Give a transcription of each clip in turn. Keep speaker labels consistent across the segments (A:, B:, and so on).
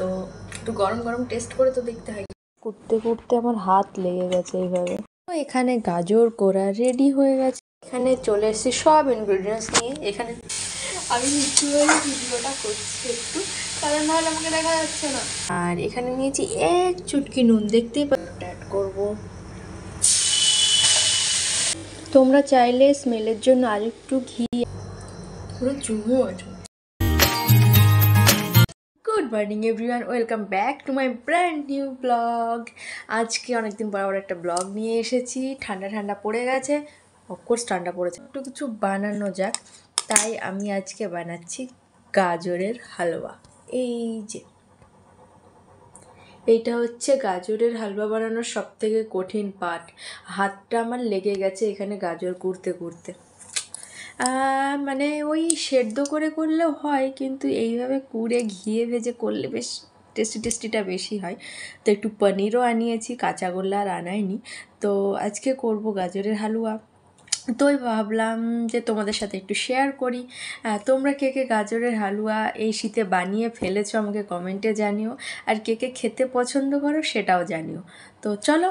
A: তো একটু গরম গরম টেস্ট করে তো দেখতে হয়। করতে করতে আমার হাত লেগে গেছে এইভাবে। তো এখানে গাজর কোরা রেডি হয়ে গেছে। এখানে চলে এসেছি সব ইনগ্রিডিয়েন্টস নিয়ে। এখানে আমি ভিডিওটা করছি একটু, কারণ নাহলে আমাকে দেখা যাচ্ছে না। আর এখানে নিয়েছি এক চুটকি নুন, দেখতেই অ্যাড করবো। তোমরা চাইলে স্মেলের জন্য আর একটু ঘি, পুরো চুমু আছে। Good morning everyone, welcome back to my brand new blog. আজকে অনেকদিন পর আবার একটা ব্লগ নিয়ে এসেছি। ঠান্ডা ঠান্ডা পড়ে গেছে, অফকোর্স ঠান্ডা পড়েছে, একটু কিছু বানানো যাক। তাই আমি আজকে বানাচ্ছি গাজরের হালুয়া। এই যে এইটা হচ্ছে গাজরের হালুয়া বানানোর সব থেকে কঠিন পার্ট। হাতটা আমার লেগে গেছে এখানে গাজর কুড়তে কুড়তে। মানে ওই সেদ্ধ করে করলেও হয়, কিন্তু এইভাবে কুড়ে ঘিয়ে ভেজে করলে বেশ টেস্টিটা বেশি হয়। তো একটু পনিরও আনিয়েছি, কাঁচাগোল্লা আর আনাইনি। তো আজকে করব গাজরের হালুয়া। তোই ভাবলাম যে তোমাদের সাথে একটু শেয়ার করি। তোমরা কে কে গাজরের হালুয়া এই শীতে বানিয়ে ফেলেছো আমাকে কমেন্টে জানিও। আর কে কে খেতে পছন্দ করো সেটাও জানিও। তো চলো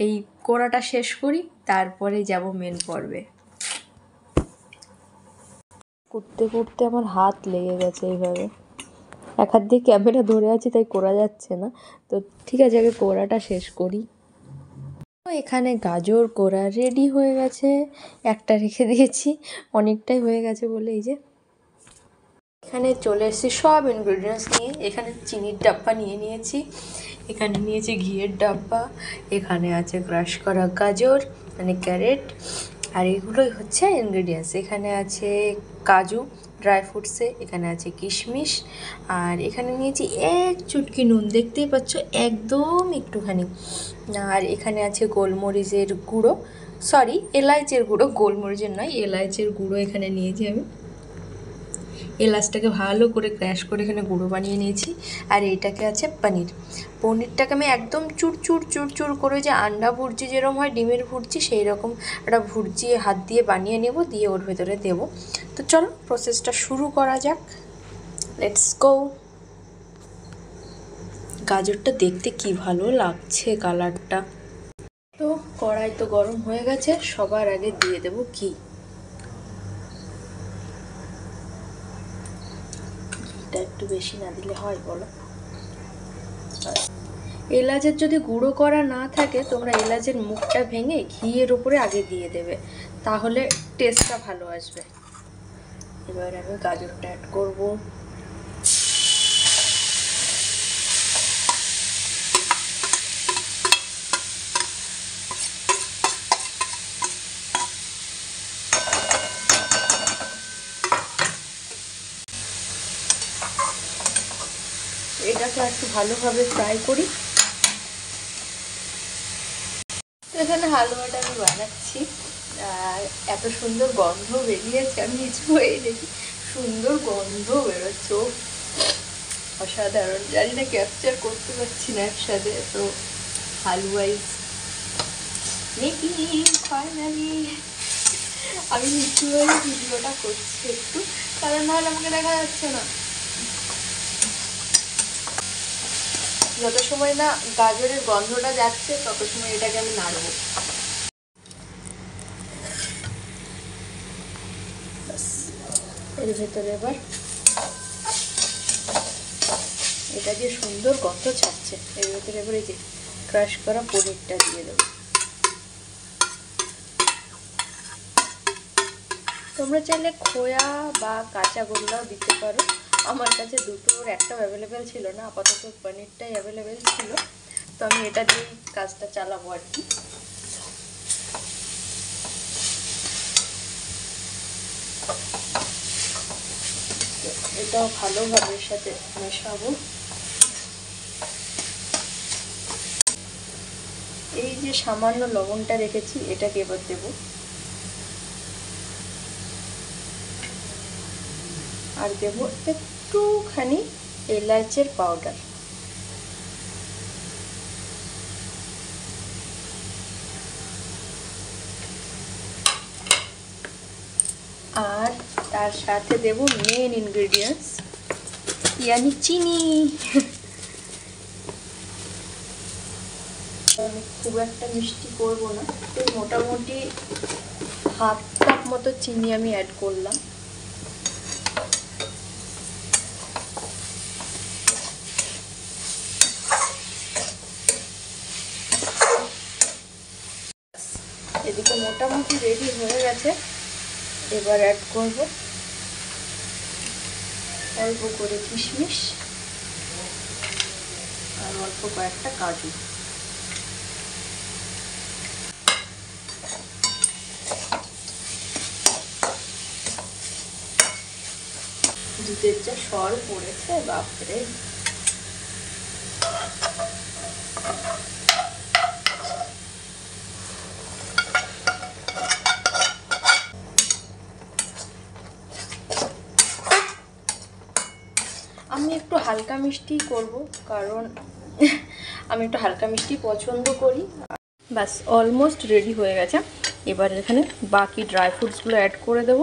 A: এই কোড়াটা শেষ করি, তারপরে যাব মেন পর্বে। করতে করতে আমার হাত লেগে গেছে এইভাবে। এক হাত দিয়ে ক্যামেরা ধরে আছি তাই করা যাচ্ছে না। তো ঠিক আছে, আগে কোড়াটা শেষ করি। তো এখানে গাজর কোড়া রেডি হয়ে গেছে, একটা রেখে দিয়েছি, অনেকটাই হয়ে গেছে বলে। এই যে এখানে চলে এসেছি সব ইনগ্রিডিয়েন্টস নিয়ে। এখানে চিনির ডাব্বা নিয়ে নিয়েছি, এখানে নিয়েছি ঘিয়ের ডাব্বা, এখানে আছে ক্রাশ করা গাজর মানে ক্যারেট, আর এগুলোই হচ্ছে ইনগ্রিডিয়েন্টস। এখানে আছে কাজু ড্রাই ফ্রুটসে, এখানে আছে কিশমিশ, আর এখানে নিয়েছি এক চুটকি নুন, দেখতেই পাচ্ছ একদম একটুখানি। আর এখানে আছে গোলমরিচের গুঁড়ো, সরি এলাচের গুঁড়ো, গোলমরিচের নয়, এলাচের গুঁড়ো এখানে নিয়েছি আমি। এলাচটাকে ভালো করে ক্র্যাশ করে এখানে গুঁড়ো বানিয়ে নিয়েছি। আর এইটাকে আছে পনিরটাকে আমি একদম চুরচুর করে, যে আন্ডা ভুর্জি যেরকম হয় ডিমের ভুর্জি, সেই রকম একটা ভুর্জি হাত দিয়ে বানিয়ে নেব, দিয়ে ওর ভেতরে দেব। তো চলো প্রসেসটা শুরু করা যাক, লেটস গো। গাজরটা দেখতে কি ভালো লাগছে কালারটা। তো কড়াই তো গরম হয়ে গেছে, সবার আগে দিয়ে দেব ঘি। ঘিটা একটু বেশি না দিলে হয় বলো? এলাচের যদি গুঁড়ো করা না থাকে, তোমরা এলাচের মুখটা ভেঙে ঘিয়ের উপরে আগে দিয়ে দেবে, তাহলে টেস্টটা ভালো আসবে। এবার আমি গাজরটা অ্যাড করব। এটাকে একটু ভালোভাবে ফ্রাই করি। এখানে হালুয়াটা আমি বানাচ্ছি, আর এত সুন্দর গন্ধ বেরিয়েছে, আমি কিছু হয়ে দেখি সুন্দর গন্ধ বেরোচ্ছে, অসাধারণ। জানি না ক্যাপচার করতে পারছি না একসাথে, তো হালুয়াই ফাইনালি আমি নিচু হয়ে ভিডিওটা করছি একটু, কারণ নাহলে আমাকে দেখা যাচ্ছে না। যত সময় না গাজরের গন্ধটা যাচ্ছে তত সময় এটাকে আমি নাড়বো। এর ভেতরে এবার এটা যে সুন্দর গন্ধ ছাড়ছে, এর ভেতরে এবার এই যে ক্রাশ করা পনিরটা দিয়ে দেবো। তোমরা চাইলে খোয়া বা কাঁচা গোল্লাও দিতে পারো। আমার কাছে দুটোর একটা অ্যাভেলেবেল ছিল না, আপাতত পনিরটাই অ্যাভেলেবেল ছিল, তো আমি এটা দিয়েই কাজটা চালাবো আর কি। এটাও ভালোভাবে এর সাথে মেশাবো। এই যে সামান্য লবণটা রেখেছি, এটাকে এবার দেবো। আর দেবো একটুখানি এলাচের পাউডার। আর তার সাথে দেব মেন ইনগ্রেডিয়েন্টস, ইয়ানি চিনি। খুব একটা মিষ্টি করব না, তো মোটামুটি হাফ কাপ মতো চিনি আমি অ্যাড করলাম। এদিকে মোটামুটি রেডি হয়ে গেছে। এবার অ্যাড করব অল্প করে কিশমিশ আর অল্প কয়েকটা কাজু। দুধের যা সর পড়েছে, বাপরে। আমি একটু হালকা মিষ্টি করব, কারণ আমি একটু হালকা মিষ্টি পছন্দ করি। ব্যাস অলমোস্ট রেডি হয়ে গেছে। এবার এখানে বাকি ড্রাই ফ্রুটসগুলো অ্যাড করে দেব,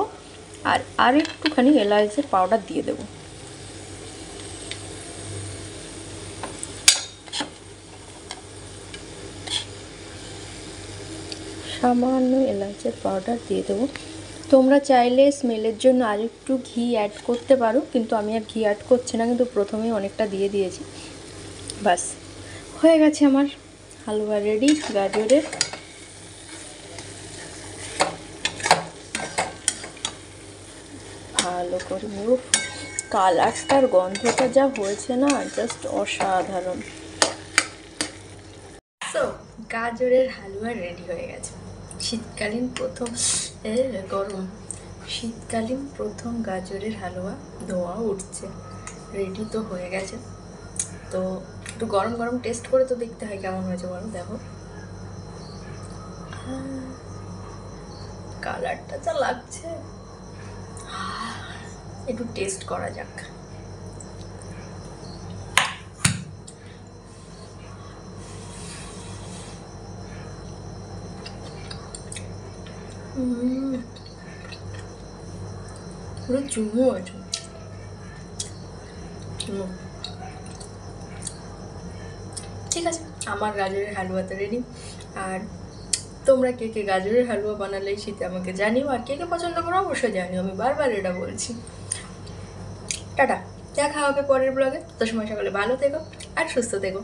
A: আর একটুখানি এলাচের পাউডার দিয়ে দেব। সামান্য এলাচের পাউডার দিয়ে দেবো। তোমরা চাইলে স্মেলের জন্য আর একটু ঘি অ্যাড করতে পারো, কিন্তু আমি আর ঘি অ্যাড করছি না, কিন্তু প্রথমেই অনেকটা দিয়ে দিয়েছি। বাস হয়ে গেছে আমার হালুয়া রেডি গাজরের। ভালো করে কালারটার গন্ধটা যা হয়েছে না, জাস্ট অসাধারণ। সো গাজরের হালুয়া রেডি হয়ে গেছে। শীতকালীন প্রথম গরম শীতকালীন প্রথম গাজরের হালুয়া ধোঁয়া উঠছে, রেডি তো হয়ে গেছে। তো একটু গরম গরম টেস্ট করে তো দেখতে হয় কেমন হয়েছে, বলো। দেখো কালারটা যা লাগছে, একটু টেস্ট করা যাক। পুরো চুমু আছে। ঠিক আছে, আমার গাজরের হালুয়া তো রেডি। আর তোমরা কে কে গাজরের হালুয়া বানালে শীতে আমাকে জানিও, আর কে কে পছন্দ করো অবশ্যই জানিও। আমি বারবার এটা বলছি। টাটা, দেখা হবে পরের ব্লগে। তো সময় সকালে ভালো থেকো আর সুস্থ থেকো।